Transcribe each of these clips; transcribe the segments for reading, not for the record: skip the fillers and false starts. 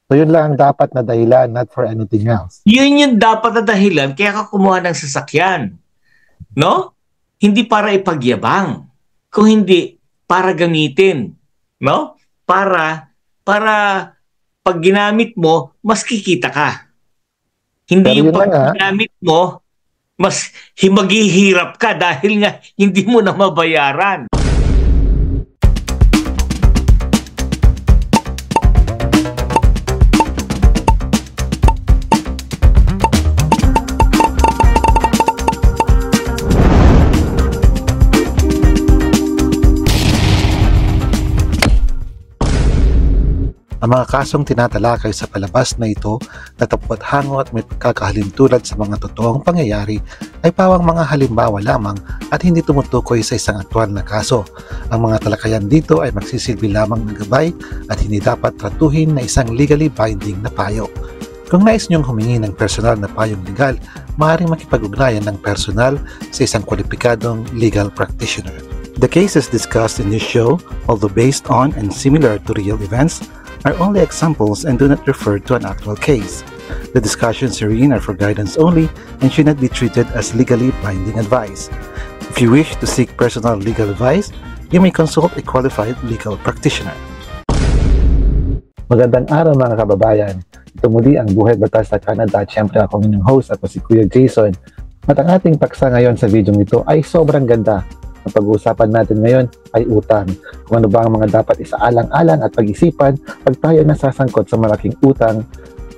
So yun lang ang dapat na dahilan, not for anything else. Yun yung dapat na dahilan kaya ka kumuha ng sasakyan. No? Hindi para ipagyabang. Kung hindi, para gamitin. No? Para pag ginamit mo, mas kikita ka. Hindi yung pag ginamit mo, mas maghihirap ka dahil nga hindi mo na mabayaran. Ang mga kasong tinatalakay sa palabas na ito na tapot hango at may pagkakahalintulad sa mga totoong pangyayari ay pawang mga halimbawa lamang at hindi tumutukoy sa isang aktwal na kaso. Ang mga talakayan dito ay magsisilbi lamang ng gabay at hindi dapat tratuhin na isang legally binding na payo. Kung nais niyong humingi ng personal na payong legal, maaaring makipag-ugnayan ng personal sa isang kwalipikadong legal practitioner. The cases discussed in this show, although based on and similar to real events, are only examples and do not refer to an actual case. The discussions herein are for guidance only and should not be treated as legally binding advice. If you wish to seek personal legal advice, you may consult a qualified legal practitioner. Magandang araw mga kababayan. Ito muli ang Buhay Batas sa Canada at syempre ako inyong host, ako si Kuya Jason. At ang ating paksa ngayon sa video nito ay sobrang ganda. Ang pag-uusapan natin ngayon ay utang. Kung ano ba ang mga dapat isaalang-alang at pag-isipan pag tayo nasasangkot sa malaking utang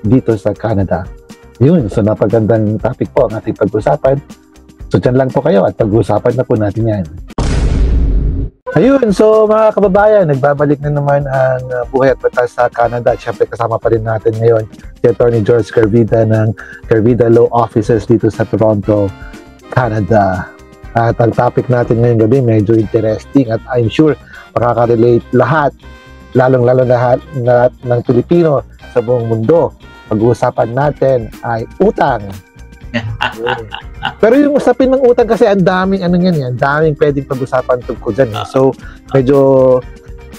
dito sa Canada. Yun, so napagandang topic po ang ating pag-usapan. So dyan lang po kayo at pag-uusapan na po natin yan. Ayun, so mga kababayan, nagbabalik na naman ang Buhay at Batas sa Canada. At syempre kasama pa rin natin ngayon si Attorney George Carvida ng Carvida Law Offices dito sa Toronto, Canada. At ang topic natin ngayong gabi medyo interesting at I'm sure makaka-relate lahat, lalong-lalo lahat ng Pilipino sa buong mundo. Pag-uusapan natin ay utang. Pero yung usapin ng utang kasi ang daming ang daming pwedeng pag-usapan tungkol dyan. So medyo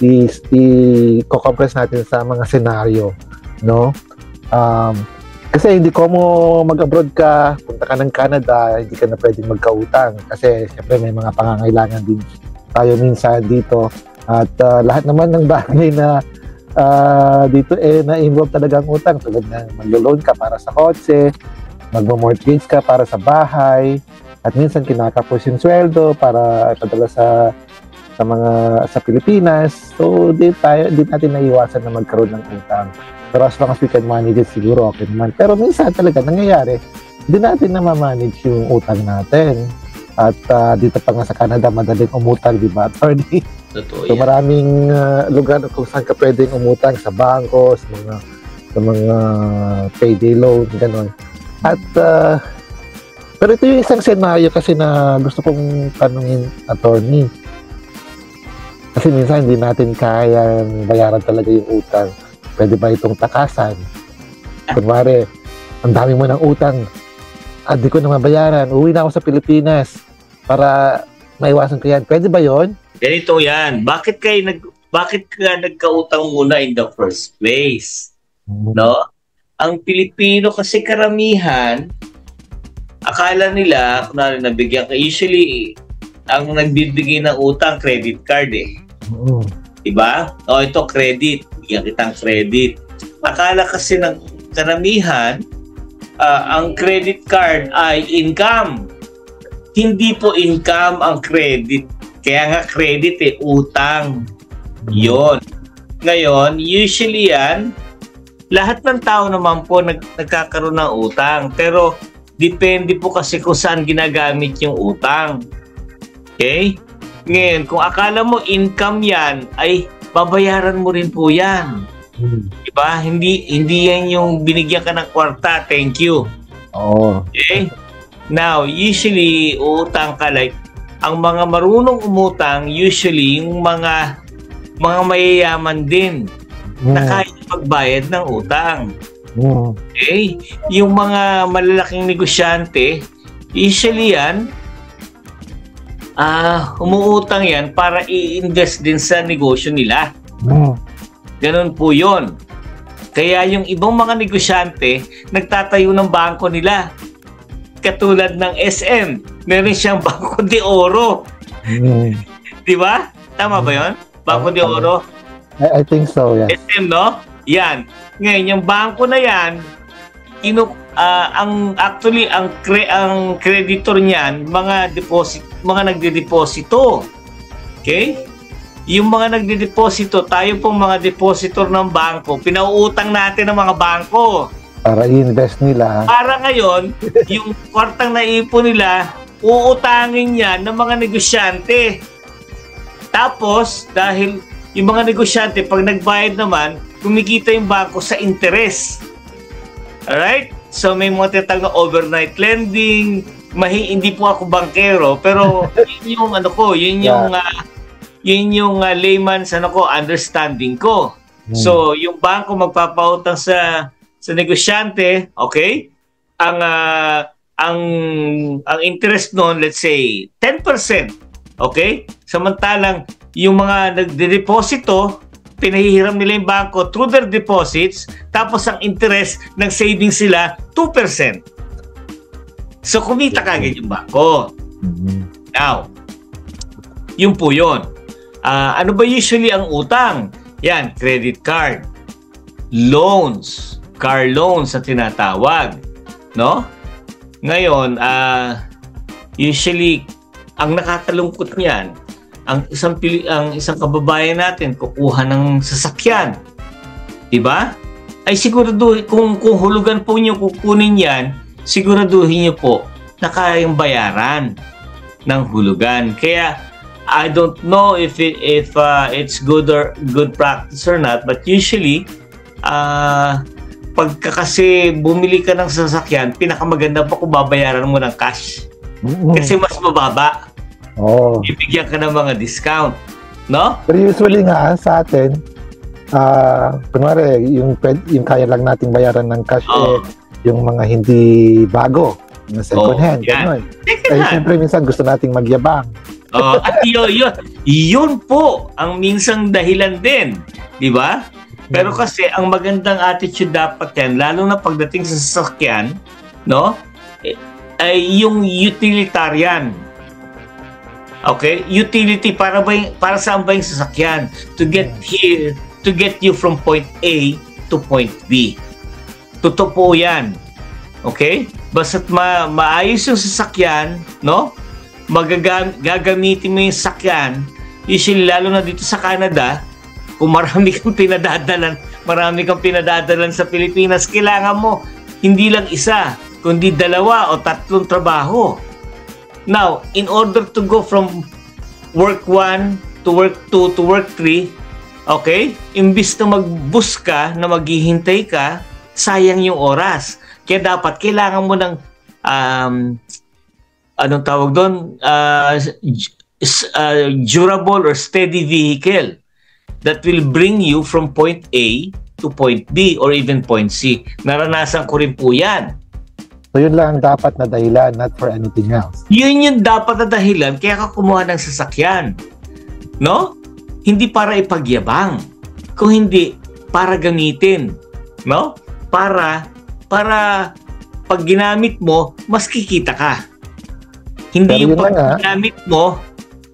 i-compress natin sa mga senaryo, no? Kasi hindi ko mo mag-abroad ka, punta ka ng Canada, hindi ka na pwedeng magkautang. Kasi siyempre may mga pangangailangan din tayo minsan dito. At lahat naman ng bagay na dito na-involve talaga ang utang. Tulad ng mag-loan ka para sa kotse, mag-mortgage ka para sa bahay, at minsan kinakapos yung sweldo para ipadala sa Pilipinas. So di natin naiwasan na magkaroon ng utang. Pero as long as we can manage it, siguro okay naman. Pero minsan talaga nangyayari, hindi natin na ma-manage yung utang natin. At dito pa nga sa Canada, madaling umutang, di ba, attorney? Totoo so maraming lugar kung saan ka pwedeng umutang, sa bangko, sa mga payday loan, gano'n. At pero ito yung isang senaryo kasi na gusto kong tanungin, attorney. Kasi minsan hindi natin kayang bayaran talaga yung utang. Pwede ba itong takasan? Kunwari, ang dami mo ng utang at di ko na mabayaran. Uwi na ako sa Pilipinas para maiwasan ko yan. Pwede ba yon? Ganito yan. Bakit ka nagkautang muna in the first place? No? Ang Pilipino kasi karamihan, akala nila, kung nabigyan ka, usually, ang nagbibigay ng utang, credit card eh. Diba? O ito, credit. Bigyan kitang credit. Akala kasi ng karamihan, ang credit card ay income. Hindi po income ang credit. Kaya nga credit eh, utang. Yon. Ngayon, usually yan, lahat ng tao naman po nagkakaroon ng utang. Pero depende po kasi kung saan ginagamit yung utang. Okay? Ngayon, kung akala mo income yan, ay babayaran mo rin po yan. Diba? Hindi yan yung binigyan ka ng kwarta, thank you. Okay? Now, usually, utang ka like, ang mga marunong umutang, usually, yung mga mayayaman din na kaya magbayad ng utang. Okay? Yung mga malalaking negosyante, usually yan, umuutang yan para i-invest din sa negosyo nila. Ganun po yun. Kaya yung ibang mga negosyante, nagtatayo ng bangko nila. Katulad ng SM, meron siyang Bangko de Oro. Di ba? Tama ba yun? Bangko de Oro? I think so, yeah. SM, no? Yan. Ngayon, yung bangko na yan, ang creditor niyan, mga nagde-deposito. Okay? Yung mga nagde-deposito, tayo pong mga depositor ng bangko, pinauutang natin ng mga bangko. Para i-invest nila. Para ngayon, yung kwartang naipon nila, uutangin yan ng mga negosyante. Tapos, dahil yung mga negosyante, pag nagbayad naman, kumikita yung bangko sa interest. Alright? So, may mga tinatawag na overnight lending. Hindi po ako bankero, pero yun yung yun yung layman's understanding ko. So, yung bangko magpapautang sa negosyante, okay? Ang interest noon, let's say 10%, okay? Samantalang yung mga nagde-deposito, pinahihiram nila yung bangko through their deposits, tapos ang interest ng savings sila 2%. So kumita kagad yung bangko. Now, yun po yun. Ano ba usually ang utang? Yan, credit card, loans, car loans na tinatawag, no? Ngayon, usually ang nakakalungkot niyan, ang isang kababayan natin kukuha ng sasakyan, 'di ba? Ay siguraduhin kung hulugan po niyo kukunin 'yan, siguraduhin niyo po na kayang bayaran ng hulugan. Kaya I don't know if it's good practice or not, but usually pagka kasi bumili ka ng sasakyan, pinakamaganda pa kung babayaran mo ng cash. Kasi mas mababa. Ibigyan ka ng mga discount. No? Pero usually nga sa atin, kunwari, yung kaya lang nating bayaran ng cash, yung mga hindi bago, yung second hand. Siyempre minsan gusto nating magyabang. At yun po ang minsang dahilan din. Di ba? Pero kasi ang magandang attitude dapat yan, lalo na pagdating sa sasakyan, no? Ay yung utilitarian. Okay? Utility para saan ba yung sasakyan? To get you from point A to point B. Totoo po yan. Okay? Basta't maayos yung sasakyan, no? Gagamitin mo yung sasakyan, usually lalo na dito sa Canada, kung marami kang pinadadalan sa Pilipinas, kailangan mo hindi lang isa, kundi 2 o 3 trabaho. Now, in order to go from work 1 to work 2 to work 3, okay? Imbis na mag-bus ka, na maghihintay ka, sayang yung oras. Kaya dapat, kailangan mo ng, anong tawag doon? Durable or steady vehicle that will bring you from point A to point B or even point C. Naranasan ko rin po yan. So yun lang dapat na dahilan, not for anything else. Yun yung dapat na dahilan, kaya ka kumuha ng sasakyan. No? Hindi para ipagyabang. Kung hindi, para gamitin. No? Para pag ginamit mo, mas kikita ka. Hindi yung pag ginamit mo,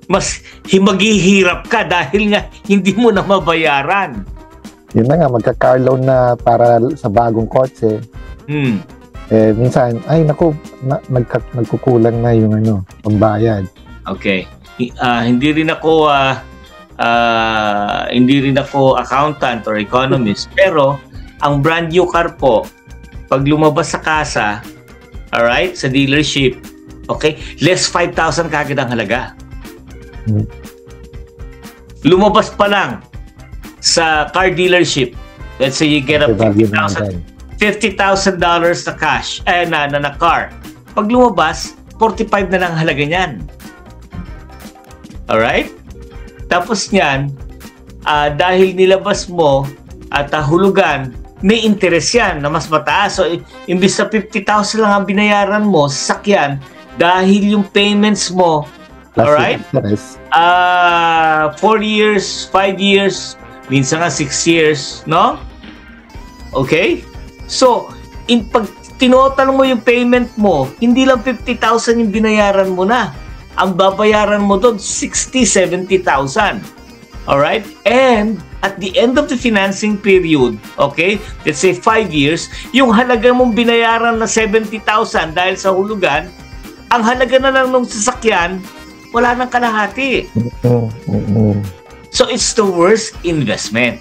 mas maghihirap ka dahil nga hindi mo na mabayaran. Yun na nga, magka-car loan na para sa bagong kotse. Minsan, ay naku, nagkukulang na yung pambayad. Okay. Hindi rin ako accountant or economist, pero ang brand new car po, pag lumabas sa kasa, alright, sa dealership, okay, less 5,000 kagad ang halaga. Lumabas pa lang sa car dealership, let's say you get a $50,000 na cash, na car. Pag lumabas, 45 na lang halaga niyan. Alright? Tapos niyan, dahil nilabas mo at hulugan, may interest yan na mas mataas. So, imbis na 50,000 lang ang binayaran mo sa sakyan, dahil yung payments mo, alright? 4 years, 5 years, minsan nga 6 years, no? Okay? So, pag tinotal mo yung payment mo, hindi lang 50,000 yung binayaran mo na. Ang babayaran mo doon, 60,000, 70,000. Alright? And at the end of the financing period, okay, let's say 5 years, yung halaga mong binayaran na 70,000 dahil sa hulugan, ang halaga na lang ng sasakyan, wala nang kalahati. So it's the worst investment.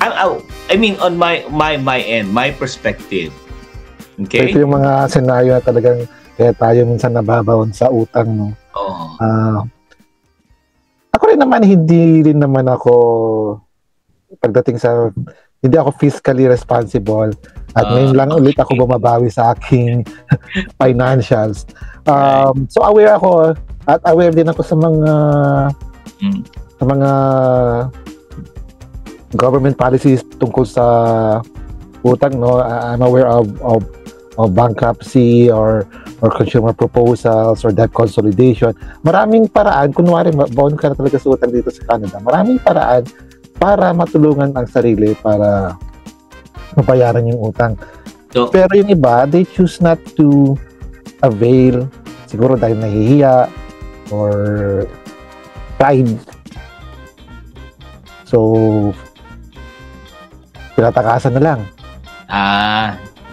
I mean, on my end, my perspective. Okay? So ito yung mga senaryo na talagang kaya tayo minsan nababawon sa utang, no? Ako rin naman, hindi rin naman ako pagdating sa, hindi ako fiscally responsible at ngayon lang ulit ako bumabawi sa aking financials. So aware ako at aware din ako sa mga government policies tungkol sa utang, no? I'm aware of bankruptcy or consumer proposals or debt consolidation. Maraming paraan, kunwari bound ka na talaga sa utang dito sa Canada, maraming paraan para matulungan ang sarili para mabayaran yung utang. So, pero yung iba, they choose not to avail, siguro dahil nahihiya or pride. So, pinatakasan na lang.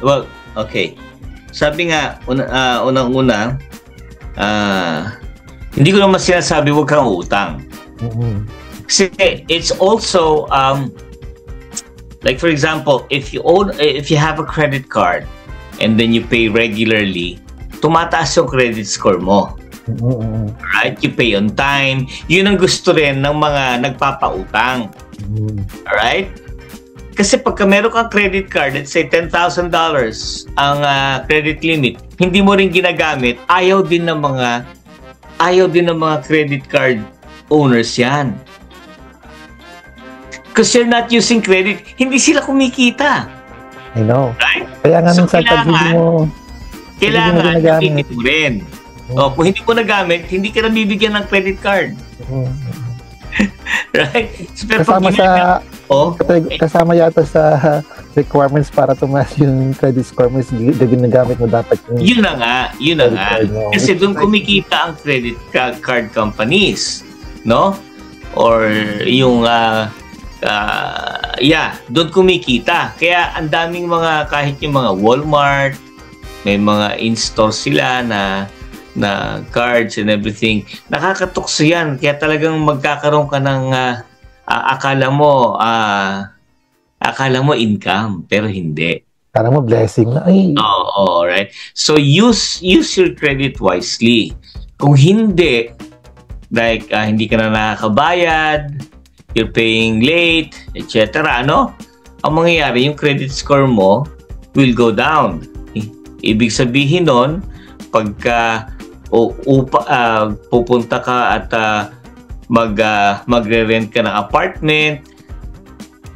Well, okay. Sabi nga, unang-una, hindi ko naman sinasabi huwag kang utang. Kasi it's also, like for example, if you have a credit card and then you pay regularly, tumataas yung credit score mo. Right? You pay on time. Yun ang gusto rin ng mga nagpapautang. Alright? Kasi pagka meron kang credit card, let's say $10,000 ang credit limit, hindi mo rin ginagamit, ayaw din ng mga credit card owners yan. Because you're not using credit, hindi sila kumikita. I know. Right? Kaya nga so minsan kailangan gamitin mo rin. Kung hindi mo nagamit, hindi ka na bibigyan ng credit card. Right? So, kasama yata sa requirements para tumaas yung credit score mo, ginagamit mo dapat yun na nga. Kasi doon kumikita ang credit card companies, no? Or yung doon kumikita. Kaya ang daming mga, kahit yung mga Walmart, may mga in-store sila na cards and everything. Nakakatukso yan. Kaya talagang magkakaroon ka ng akala mo income, pero hindi. Akala mo blessing na. Right. So use your credit wisely. Kung hindi, like hindi ka na nakakabayad, you're paying late, etc. Ang mangyayari, yung credit score mo will go down. Ibig sabihin nun, pagka pupunta ka at magre-rent ka ng apartment,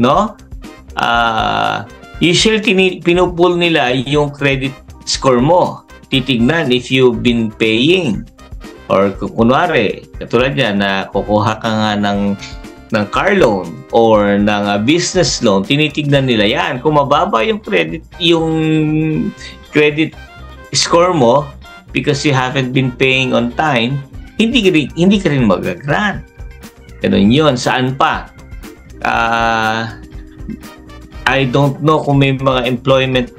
no? Usually pinupull nila yung credit score mo. Titignan if you've been paying. Or kunwari, katulad yan na kukuha ka nga ng car loan or ng business loan, tinitignan nila yan. Kung mababa yung credit score mo because you haven't been paying on time, hindi ka rin mag-grant. Ganun yun. Saan pa? I don't know kung may mga employment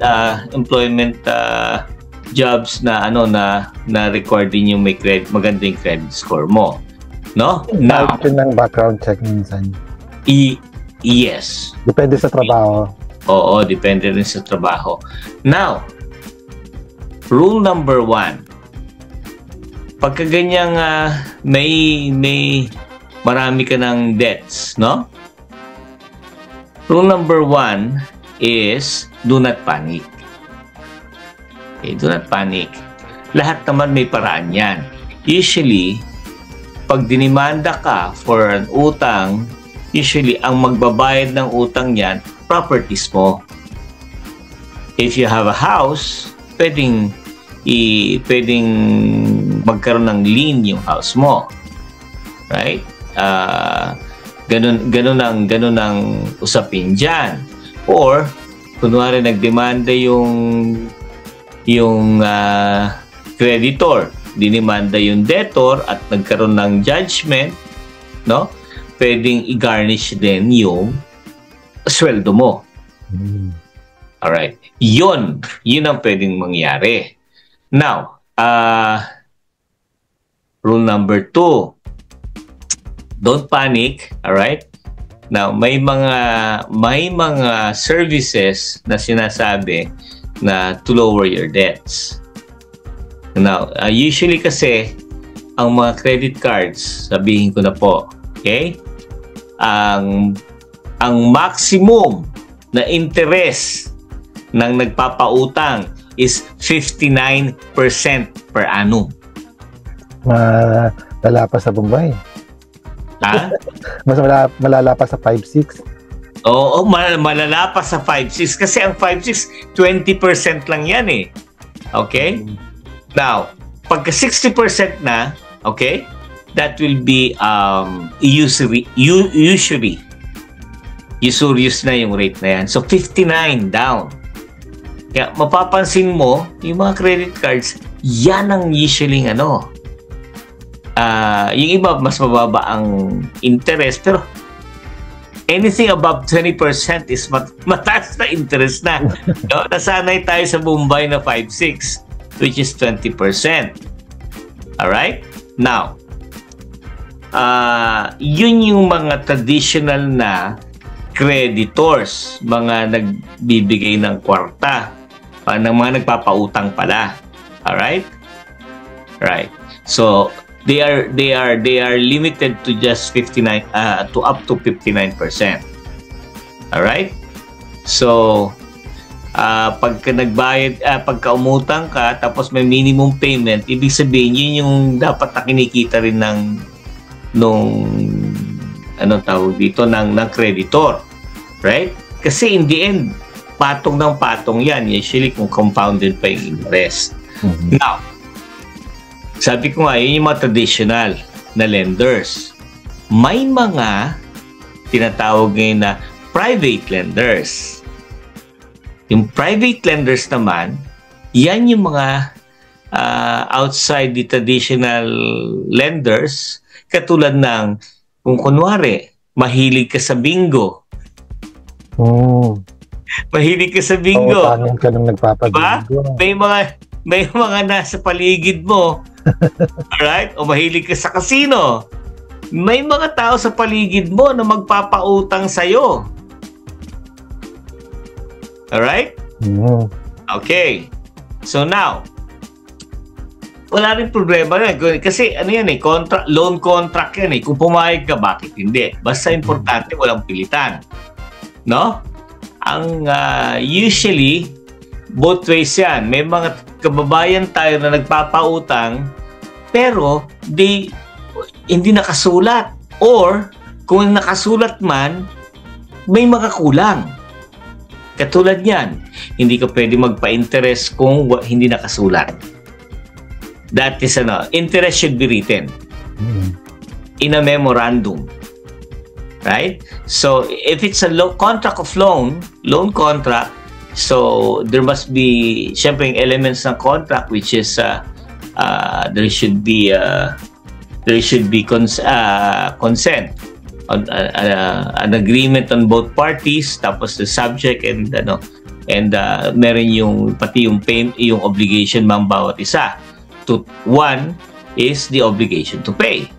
jobs na na required din yung may maganda yung credit score mo. No? Now, ng background check minsan. Yes. Depende sa trabaho. Oo, depende rin sa trabaho. Now, rule number 1. Pagka ganyang may marami ka ng debts, no? Rule number 1 is do not panic. Okay, do not panic. Lahat naman may paraan yan. Usually, pag dinimanda ka for an utang, usually ang magbabayad ng utang yan, properties mo. If you have a house, pwedeng magkaroon ng lien yung house mo. Right? Ganun ang usapin dyan. Or, kunwari nagdemanda yung creditor, dinimanda yung debtor at nagkaroon ng judgment, no? Pwedeng i-garnish din yung sweldo mo. Alright. Yun ang pwedeng mangyari. Now, rule number 2, don't panic, alright? Now, may mga services na sinasabi na to lower your debts. Now, usually kasi ang mga credit cards, sabihin ko na po, okay? Ang maximum na interest ng nagpapautang is 59% per annum. Malala pa sa Bombay. Ha? Mas malala pa sa 5-6. Oo, malala pa sa 5-6 kasi ang 5-6 20% lang yan eh. Okay? Now, pagka 60% na, okay? That will be usurious na yung rate na yan. So 59 down. Kaya mapapansin mo, yung mga credit cards, yan ang usually yung iba mas mababa ang interest, pero anything above 20% is mataas na interest na. No? Nasanay tayo sa Mumbai na 5-6, which is 20%. Alright? Now, yun yung mga traditional na creditors, mga nagbibigay ng kwarta, ng mga nagpapautang pala. Alright? Right. So, they are limited to just 59 to up to 59%. All right? So pagka nagbayad, pagka umutang ka tapos may minimum payment, ibig sabihin yun yung dapat na kinikita rin ng creditor, right? Kasi in the end, patong ng patong yan, usually kung compounded pa yung interest. Now, sabi ko nga, yun yung mga traditional na lenders. May mga tinatawag ngayon na private lenders. Yung private lenders naman, yan yung mga outside the traditional lenders, katulad ng, kung kunwari, mahilig ka sa bingo. Mahilig ka sa bingo. Tanong ka nung nagpapabingo. Diba? May mga nasa paligid mo. Alright? O mahilig ka sa casino. May mga tao sa paligid mo na magpapautang sa'yo. Alright? Okay. So now, wala rin problema na. Kasi ano yan loan contract yan Kung pumayag ka, bakit hindi? Basta importante, walang pilitan. No? Ang usually, both ways yan. May mga kababayan tayo na nagpapautang pero hindi nakasulat, or kung nakasulat man, may mga kulang. Katulad yan, hindi ka pwede magpa-interest kung hindi nakasulat. That is interest should be written in a memorandum. Right? So if it's a contract of loan contract, so there must be syempre elements ng contract, which is there should be consent, an agreement on both parties, tapos the subject and meron yung pati yung obligation ng bawat isa. One is the obligation to pay,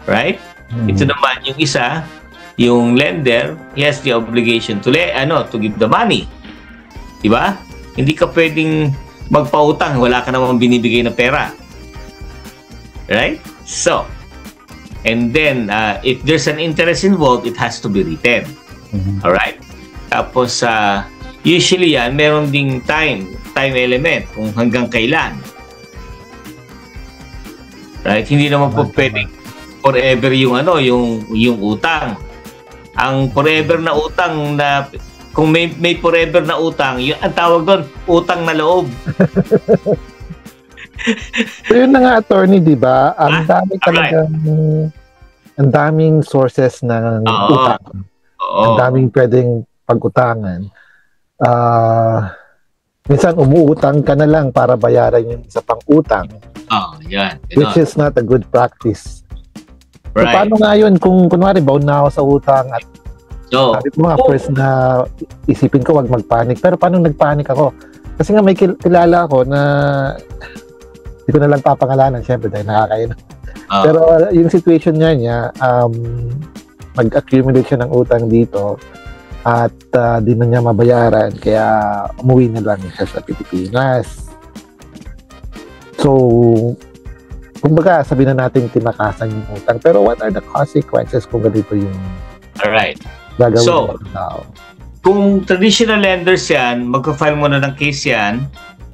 right? Ito naman yung isa, yung lender, he has the obligation to give the money. Diba? Hindi ka pwedeng magpautang, wala ka namang binibigay na pera. Right? So, and then, if there's an interest involved, it has to be written. Alright? Tapos, usually yan, meron ding time element, kung hanggang kailan. Right? Hindi naman po pwedeng forever yung utang. Ang forever na utang na kung may forever na utang, yun ang tawag doon, utang na loob. So yun na nga, attorney, di ba? Ang dami talagang, ang daming sources ng utang. Ang daming pwedeng pag-utangan, minsan umuutang ka na lang para bayaran yung isa pang utang. Yan. Which is not a good practice. Right. So, paano nga yun kung kunwari bound na ako sa utang at sabi ko mga first na isipin ko wag magpanik. Pero paano nagpanik ako? Kasi nga may kilala ako na hindi ko na lang papangalanan syempre dahil nakakain. Pero yung situation niya mag-accumulate siya ng utang dito at di na niya mabayaran kaya umuwi na lang siya sa Pilipinas. So, kumbaga sabihin na natin tinakasan yung utang. Pero what are the consequences kung ganito yung gagawin ng tao? Kung traditional lenders yan, magka-file muna ng case yan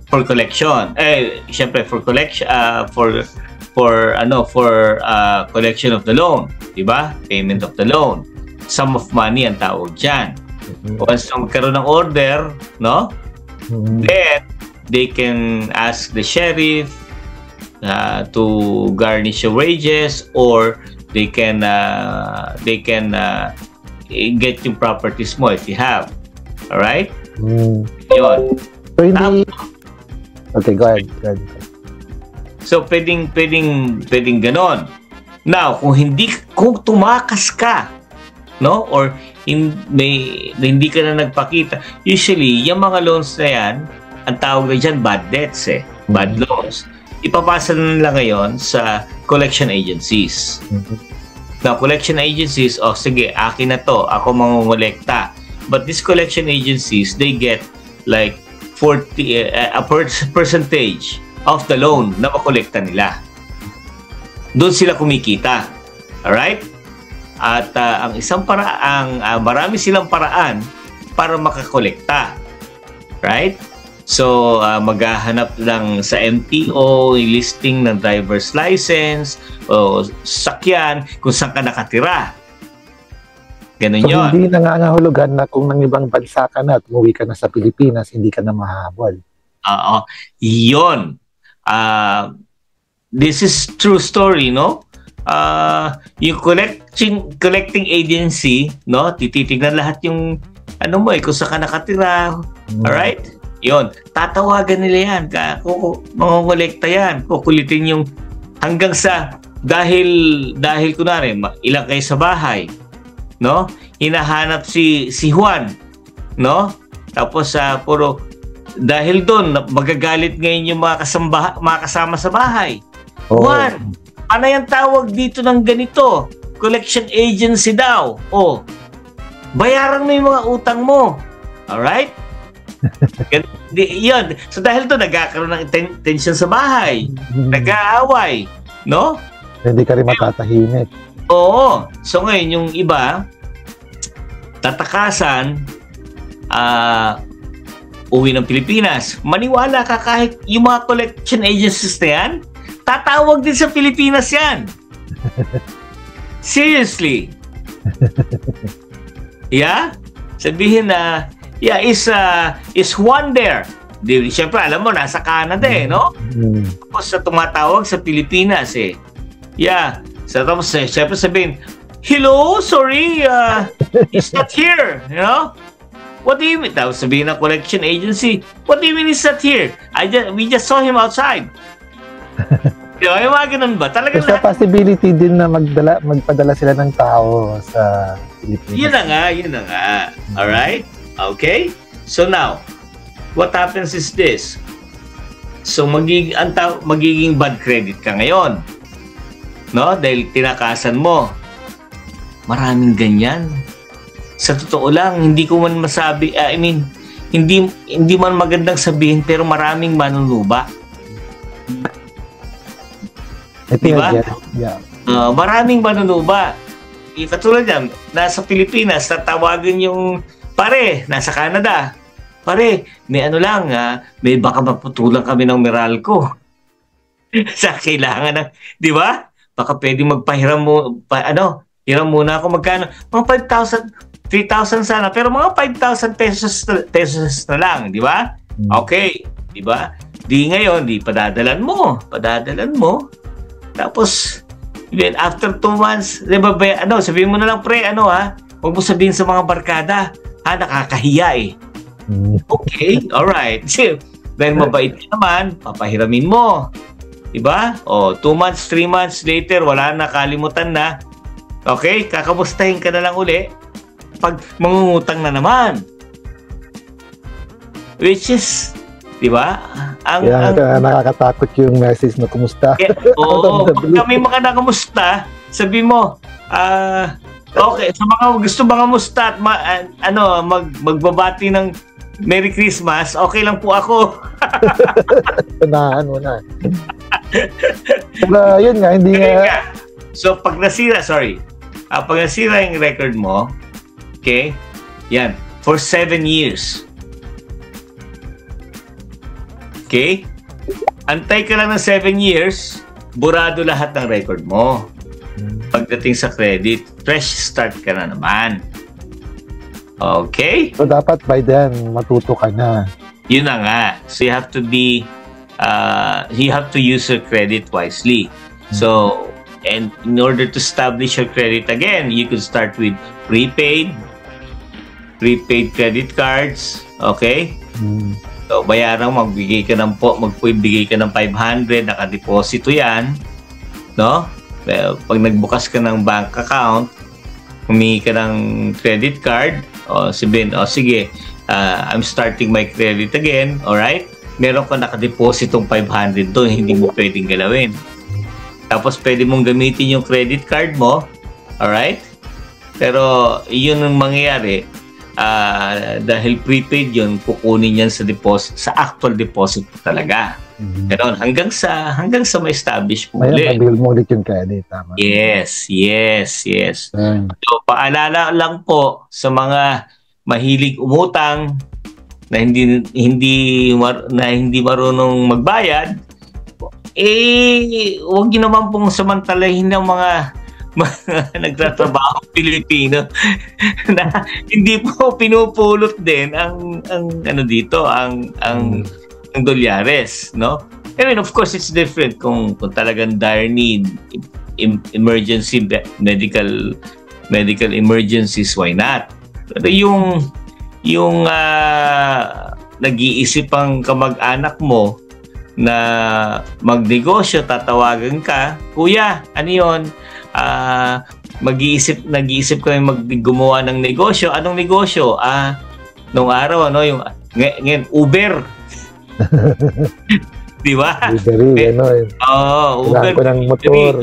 for collection. Syempre for collection for collection of the loan, 'di ba? Payment of the loan. Sum of money ang tawag diyan. Once magkaroon ng order, no? Then they can ask the sheriff to garnish your wages, or they can get yung properties mo if you have. Alright? Yun. So, hindi... Okay, go ahead. So, pwedeng ganon. Now, kung tumakas ka, no? Or hindi ka na nagpakita, usually, yung mga loans na yan, ang tawag na dyan, bad debts bad loans. Ipapasa na nila ngayon sa collection agencies. Now, collection agencies, sige, akin na to, ako mangongolekta. But these collection agencies, they get like 40, a percentage of the loan na makolekta nila. Doon sila kumikita. Alright? At ang isang paraan, marami silang paraan para makakolekta. Right? So, maghahanap lang sa MTO, listing ng driver's license, o sakyan, kung saan ka nakatira. Ganun yun. So, hindi nangangahulugan na kung nang ibang bansa ka na at umuwi ka na sa Pilipinas, hindi ka na mahahabol. Yun. This is true story, no? Yung collecting agency, no? Tititignan lahat yung kung saan ka nakatira. Alright? Yun, tatawagan nila yan, mangongolekta yan, kukulitin yung hanggang sa, dahil kunwari, ilang kayo sa bahay, no? Hinahanap si Juan, no? Tapos, puro, dahil doon, magagalit ngayon yung mga kasama sa bahay. Juan, ano yung tawag dito ng ganito? Collection agency daw. Bayaran mo yung mga utang mo. Alright? Yun. So dahil to nagkakaroon ng tension sa bahay, nag-aaway, no? Hindi ka rin matatahimik. Oo. So ngayon yung iba tatakasan, uwi ng Pilipinas. Maniwala ka, kahit yung mga collection agencies na yan, tatawag din sa Pilipinas yan. Seriously. Yeah? Sabihin na is Juan there? Siyempre, alam mo, nasa Canada no? Tapos tumatawag sa Pilipinas Yeah. So, tapos, siyempre sabihin, hello, sorry, he's not here, you know? What do you mean? Tapos sabihin ng collection agency, what do you mean he's not here? We just saw him outside. Yung mga ganun ba? Talagang There's a possibility din na magpadala sila ng tao sa Pilipinas. Yun na nga. Alright? Okay? So now, what happens is this. So magiging bad credit ka ngayon. No? Dahil tinakasan mo. Maraming ganyan. Sa totoo lang, hindi ko man masabi, hindi man magandang sabihin, pero maraming manunuba. Diba? Yeah. Maraming manunuba. Katulad yan, nasa Pilipinas, tatawagan yung pare, nasa Canada. Pare, may may baka maputulan kami ng Meralco. Sa kailangan ng, di ba? Baka pwede magpahiram mo, hiram muna ako magkano? Mga 5,000, 3,000 sana, pero mga 5,000 pesos na lang, di ba? Okay, di ba? Di ngayon, padadalan mo. Tapos, then after 2 months, sabihin mo na lang, pre, huwag mo sabihin sa mga barkada, Nakakahiya eh. Okay, alright. Dahil mabait ka naman, papahiramin mo. Diba? 2 months, 3 months later, wala na, kalimutan na. Okay, kakamustahin ka na lang uli. Pag mangungutang na naman. Which is, diba? Nakakatakot yung message na kumusta. Oo, pagka may mga nakamusta, sabi mo, okay, sa mga gusto mga musta at magbabati ng Merry Christmas, okay lang po ako. Unahan mo na. Pero yun nga, hindi nga. So, pag nasira yung record mo, okay, yan, for 7 years. Okay? Antay ka lang ng 7 years, burado lahat ng record mo. Pagdating sa credit, fresh start ka na naman. Okay? So, dapat by then, matuto ka na. Yun na nga. So, you have to use your credit wisely. So, and in order to establish your credit again, you could start with prepaid credit cards. Okay? So, bayaran, magbigay ka ng 500, nakadeposito yan. No? Pag nagbukas ka ng bank account, humingi ka ng credit card, sige, I'm starting my credit again, alright? Meron ka nakadepositong 500 doon, hindi mo pwedeng galawin. Tapos pwede mong gamitin yung credit card mo, alright? Pero yun ang mangyayari, dahil prepaid yun, kukunin yan sa deposit, sa actual deposit talaga. Pero hanggang sa ma-establish mo ulit. Mabuild mo ulit yung credit. Tama. Yes. So, paalala lang po sa mga mahilig umutang na hindi marunong magbayad, huwag niyo naman pong samantalahin ng mga nagtatrabaho Pilipino na hindi po pinupulot din ang dolyares, no? I mean, of course, it's different kung talagang dire need, emergency, medical emergencies, why not? Pero yung nag-iisip ang kamag-anak mo na magnegosyo, tatawagan ka, kuya, ano yun? Nag-iisip kami gumawa ng negosyo. Anong negosyo? Nung araw, yung ngayon, Uber. Di ba? Uber. Uber. Kailangan ko ng motor.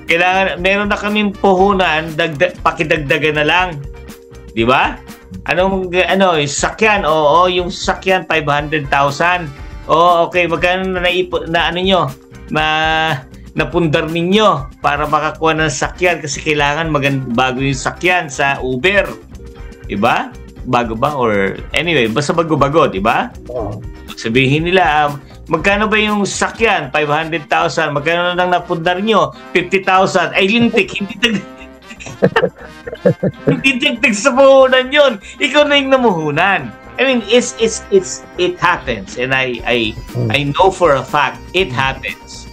Kailangan, meron na kaming puhunan, pakidagdagan na lang. Di ba? Sakyan? Oo, yung sakyan, 500,000. Okay, magkano napundar ninyo para makakuha ng sakyan kasi kailangan bago yung sakyan sa Uber. Diba? Bago ba? Or anyway, basta bago-bago, diba? Sabihin nila, magkano ba yung sakyan? 500,000. Magkano lang napundar nyo? 50,000. Ay, lintik. Hindi dagdag sa puhunan yun. Ikaw na yung namuhunan. I mean, it happens. And I know for a fact, it happens.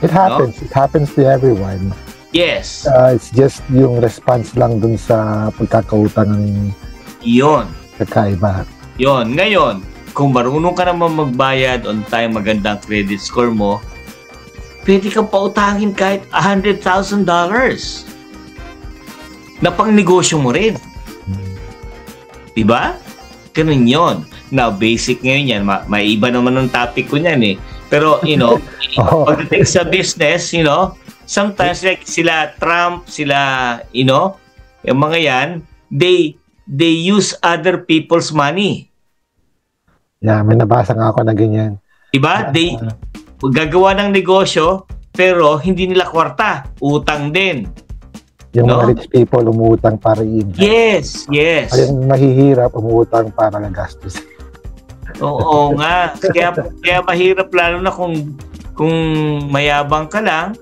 It happens. No? It happens to everyone. Yes. It's just yung response lang dun sa pagkakautang ng Iyon. Kakaiba. Yon. Ngayon, kung marunong ka naman magbayad on time, magandang credit score mo, pwede kang pautangin kahit $100,000 na pang negosyo mo rin. Diba? Ganun yun. Now, basic ngayon yan. May iba naman ng topic ko niyan eh. Pero, pagdating sa business, sometimes like sila Trump, sila, yung mga yan, they use other people's money. Yeah, may nabasa nga ako na ganyan. Diba? They gagawa ng negosyo, pero hindi nila kwarta. Utang din. Yung mga rich people umutang para i-invest. Yes. Ay, yung mahihirap umutang para nagastos. Oo nga. Kaya mahirap lalo na kung mayabang ka lang,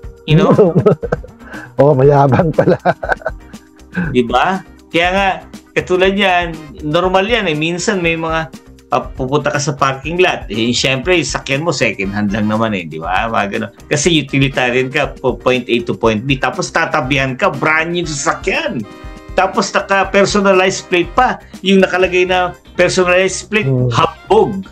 mayabang pala. Diba? Kaya nga, katulad yan, normal yan eh. Minsan may mga pupunta ka sa parking lot. Siyempre, yung sakyan mo, second hand lang naman eh. Di ba? Kasi utilitarian ka, point A to point B. Tapos tatabihan ka, brand new sa sakyan. Tapos naka-personalized plate pa. Yung nakalagay na personalized plate, hambog.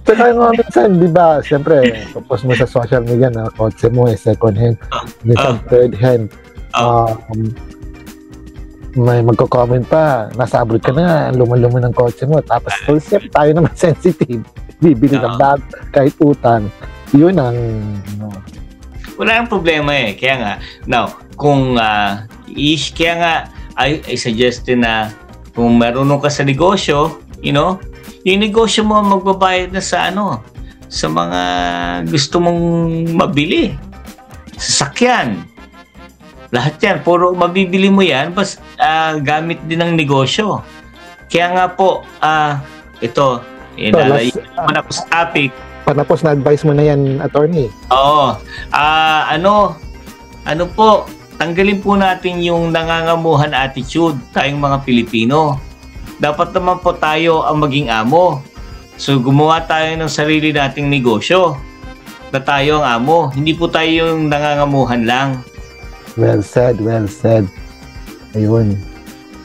Saka nga minsan, di ba, siyempre, tapos mo sa social media na kotse mo second hand, minsan third hand. May magko-comment pa, nasa abroad ka na, luman-luman ng kotse mo. Tapos, full step, tayo naman sensitive. Bibili ng bag, kahit utang. Yun ang... Wala ang problema eh. Kaya nga, now, kung kaya nga, I suggest na kung marunong ka sa negosyo, yung negosyo mo magbabayad na sa sa mga gusto mong mabili. Sasakyan. Lahat yan, puro mabibili mo yan, bas gamit din ng negosyo. Kaya nga po, ito, nalayo naman ako sa topic. Panapos na advice mo na yan, attorney. Oo. Ano po, tanggalin po natin yung nangangamuhan attitude tayong mga Pilipino. Dapat naman po tayo ang maging amo. So gumawa tayo ng sarili nating negosyo na tayo ang amo. Hindi po tayo yung nangangamuhan lang. Well said, well said. Ayun.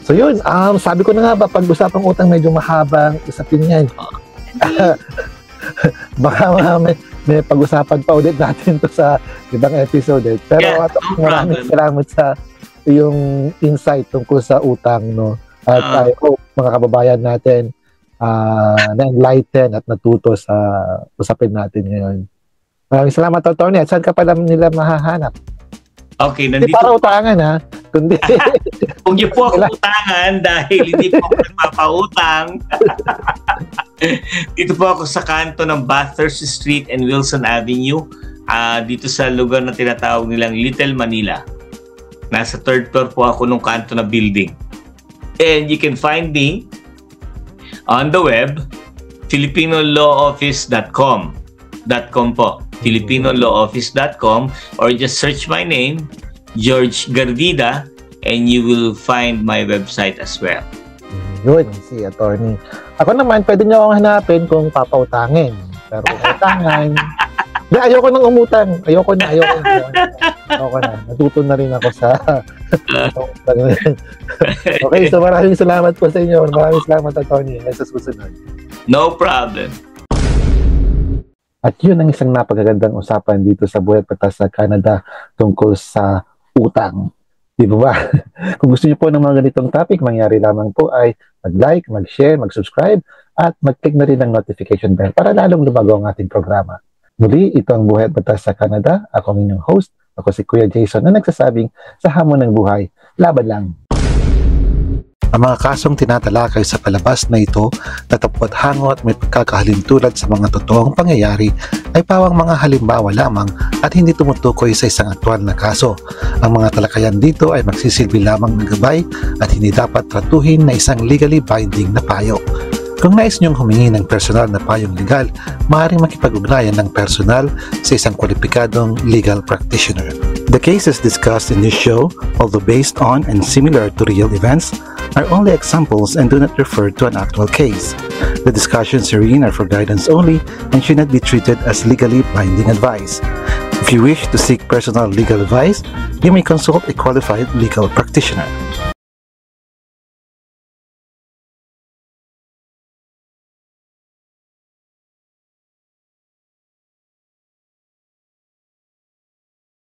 So yun, sabi ko na nga ba, pag-usapang utang medyo mahabang usapin yan. Baka may pag-usapan pa ulit natin to sa ibang episode. Pero maraming salamat sa yung insight tungkol sa utang, no? At I hope mga kababayan natin na-enlighten at natuto sa usapin natin ngayon. Maraming salamat, Atty. At saan ka pala nila mahahanap? Okay, nandito. Hindi para utangan, ha? Kundi... Kung niyo po ako utangan dahil hindi po ako nagpapautang. Dito po ako sa kanto ng Bathurst Street and Wilson Avenue. Dito sa lugar na tinatawag nilang Little Manila. Nasa third floor po ako nung kanto na building. And you can find me on the web, filipinolawoffice.com. .com po, filipinolawoffice.com, or just search my name, George Garvida, and you will find my website as well. Yun, si attorney. Ako naman, pwede niyo akong hanapin kung papautangin. Pero utangan, ayoko nang umutang. Ayoko na. Natuto na rin ako sa... Okay, so maraming salamat po sa inyo. Maraming salamat, attorney. Sa susunod. No problem. At yun ang isang napakagandang usapan dito sa Buhay Batas sa Canada tungkol sa utang. Di ba? Kung gusto niyo po ng mga ganitong topic, mangyari lamang po ay mag-like, mag-share, mag-subscribe, at mag-click na rin ng notification bell para lalong lumago ang ating programa. Muli, ito ang Buhay Batas sa Canada. Ako ang inyong host. Ako si Kuya Jason na nagsasabing sa hamon ng buhay, laban lang. Ang mga kasong tinatalakay sa palabas na ito, natapwat hango at may pagkakahalintulad sa mga totoong pangyayari ay pawang mga halimbawa lamang at hindi tumutukoy sa isang aktwal na kaso. Ang mga talakayan dito ay magsisilbi lamang ng gabay at hindi dapat tratuhin na isang legally binding na payo. Kung nais niyong humingi ng personal na payong legal, maaaring makipag-ugnayan ng personal sa isang kwalipikadong legal practitioner. The cases discussed in this show, although based on and similar to real events, are only examples and do not refer to an actual case. The discussions herein are for guidance only and should not be treated as legally binding advice. If you wish to seek personal legal advice, you may consult a qualified legal practitioner.